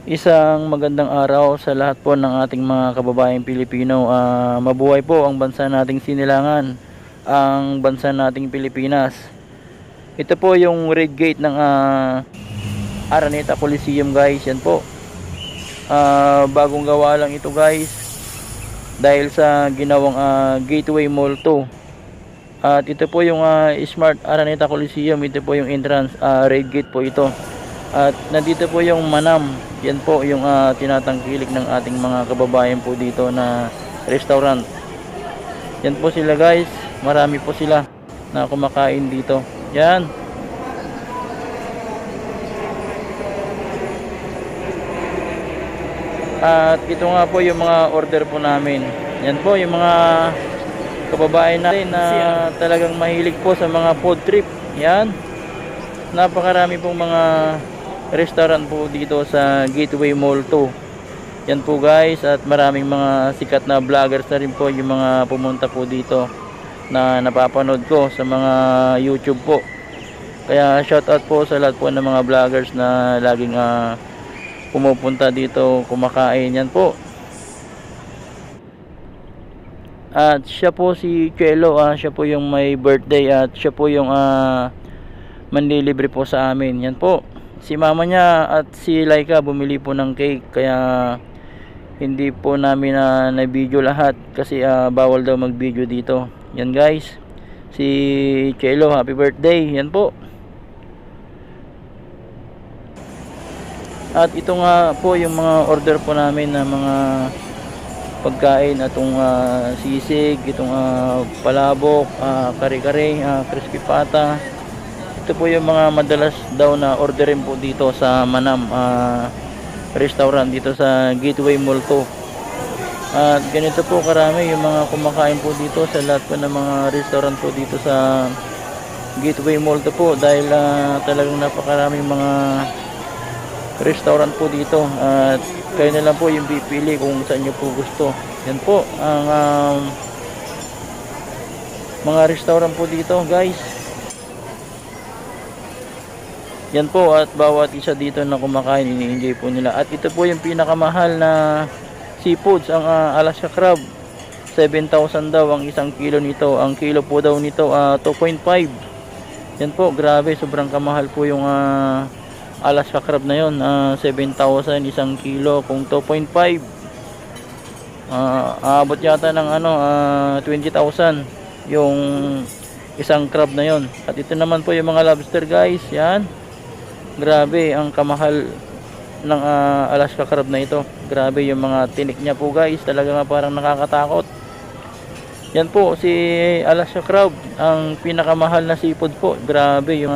Isang magandang araw sa lahat po ng ating mga kababayang Pilipino. Mabuhay po ang bansa nating sinilangan, ang bansa nating Pilipinas. Ito po yung red gate ng Araneta Coliseum, guys. Yan po. Bagong gawa lang ito, guys, dahil sa ginawang Gateway Mall 2. At ito po yung Smart Araneta Coliseum. Ito po yung entrance, red gate po ito. At nandito po yung Manam. Yan po yung tinatangkilik ng ating mga kababayan po dito na restaurant. Yan po sila, guys. Marami po sila na kumakain dito. Yan. At ito nga po yung mga order po namin. Yan po yung mga kababayan natin na talagang mahilig po sa mga food trip. Yan. Napakarami pong mga restaurant po dito sa Gateway Mall 2. Yan po, guys, at maraming mga sikat na vloggers na rin po yung mga pumunta po dito na napapanood ko sa mga YouTube po. Kaya shoutout po sa lahat po ng mga vloggers na laging pumupunta dito kumakain. Yan po. At siya po si Chelo, siya po yung may birthday at siya po yung manlilibre po sa amin. Yan po. Si mama niya at si Laika bumili po ng cake, kaya hindi po namin na video lahat kasi bawal daw mag video dito. Yan, guys, si Chelo, happy birthday. Yan po. At ito nga po yung mga order po namin na mga pagkain, atong sisig, itong palabok, kare-kare, crispy pata. Ito po yung mga madalas daw na orderin po dito sa Manam restaurant dito sa Gateway Mall 2. At ganito po karami yung mga kumakain po dito sa lahat po ng mga restaurant po dito sa Gateway Mall 2 po, dahil talagang napakaraming mga restaurant po dito. At kayo na lang po yung pipili kung saan nyo po gusto. Yan po ang mga restaurant po dito, guys. Yan po, at bawat isa dito na kumakain, ini-enjoy po nila. At ito po yung pinakamahal na seafoods, ang Alaska crab. 7,000 daw ang isang kilo nito. Ang kilo po daw nito 2.5. Yan po, grabe, sobrang kamahal po yung Alaska crab na yon. 7,000 isang kilo. Kung 2.5, aabot yata ng 20,000 yung isang crab na yon. At ito naman po yung mga lobster, guys. Yan, grabe ang kamahal ng Alaska crab na ito. Grabe yung mga tinik niya po, guys, talaga nga parang nakakatakot. Yan po si Alaska crab, ang pinakamahal na seafood po. Grabe yung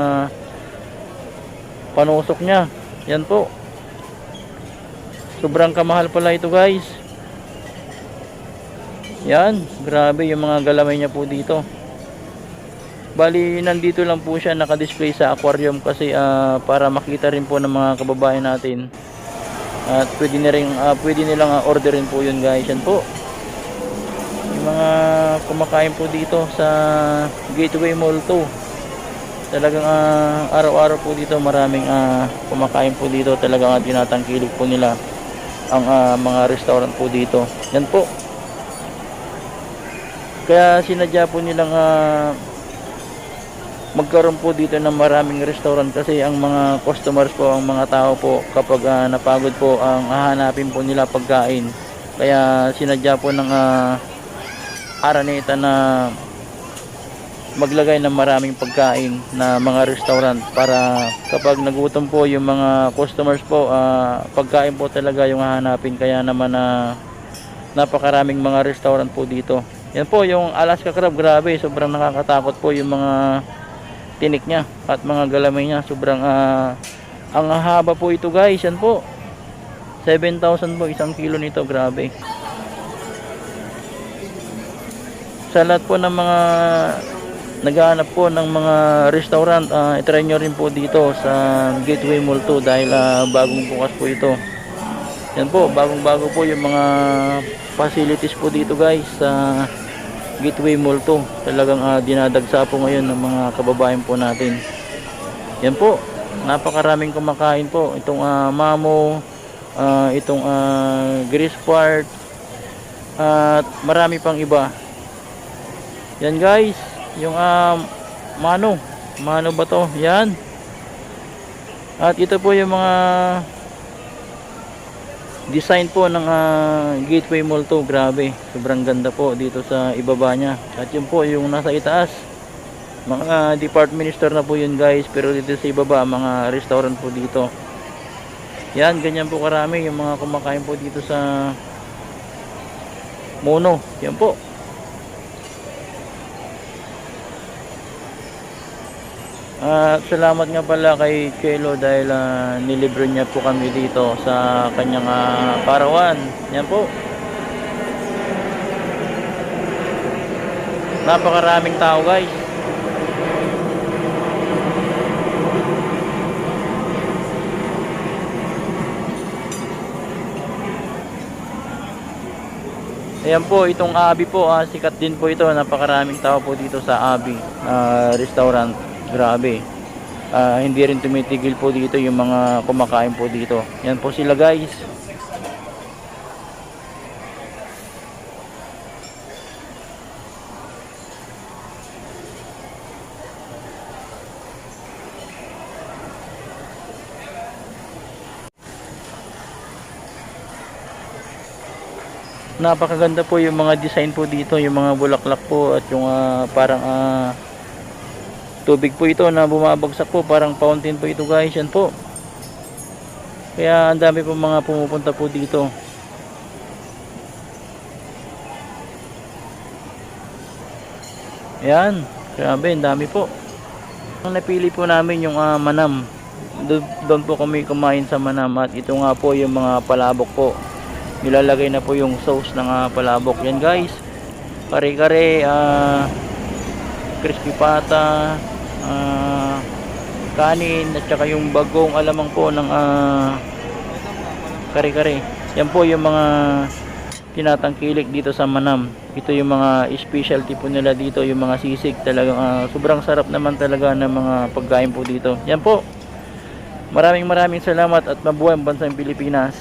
panusok niya. Yan po, sobrang kamahal pala ito, guys. Yan, grabe yung mga galamay niya po dito. Bali, nandito lang po siya naka-display sa aquarium kasi para makita rin po ng mga kababayan natin. At pwede nilang orderin po yun, guys. Yan po yung mga kumakain po dito sa Gateway Mall 2. Talagang araw-araw po dito maraming kumakain po dito. Talagang tinatangkilik po nila ang mga restaurant po dito. Yan po, kaya sinadya po nilang magkaroon po dito ng maraming restaurant kasi ang mga customers po, ang mga tao po, kapag napagod po, ang hahanapin po nila pagkain. Kaya sinadya po ng Araneta na maglagay ng maraming pagkain na mga restaurant para kapag nagutom po yung mga customers po, pagkain po talaga yung hahanapin. Kaya naman napakaraming mga restaurant po dito. Yan po yung Alaska crab, grabe, sobrang nakakatakot po yung mga tinik niya at mga galamay niya. Sobrang ang haba po ito, guys. Yan po, 7,000 po isang kilo nito. Grabe. Sa lahat po ng mga naghahanap po ng mga restaurant, itry nyo rin po dito sa Gateway Mall 2 dahil bagong bukas po ito. Yan po, bagong-bago po yung mga facilities po dito, guys, sa Gateway Mall 2. Talagang dinadagsa po ngayon ng mga kababayan po natin. Yan po, napakaraming kumakain po. Itong Mamo, itong grease part, at marami pang iba. Yan guys, yung mano ba to? Yan. At ito po yung mga design po ng Gateway Mall to. Grabe, sobrang ganda po dito sa ibaba nya. At yun po yung nasa itaas, mga department store na po yun guys. Pero dito sa ibaba, mga restaurant po dito. Yan, ganyan po karami yung mga kumakain po dito sa Mono. Yan po. Salamat nga pala kay Kelo dahil nilibre niya po kami dito sa kanyang parawan. Yan po. Napakaraming tao guys. Ayan po, itong Abi po, sikat din po ito. Napakaraming tao po dito sa Abi restaurant. Grabe. Hindi rin tumitigil po dito yung mga kumakain po dito. Yan po sila guys. Napakaganda po yung mga design po dito, yung mga bulaklak po at yung parang tubig po ito na bumabagsak po, parang fountain po ito guys. Yan po. Kaya ang dami po mga pumupunta po dito. Yan, grabe, ang dami po. Ang napili po namin yung Manam. Doon po kami kumain sa Manam. At ito nga po yung mga palabok po. Nilalagay na po yung sauce ng palabok. Yan guys, kare-kare, crispy pata, kanin, at saka yung bagong alamang po ng kare-kare. Yan po yung mga tinatangkilik dito sa Manam. Ito yung mga specialty po nila dito, yung mga sisig. Talagang sobrang sarap naman talaga ng mga pagkain po dito. Yan po. Maraming salamat at mabuhay ang bansang Pilipinas.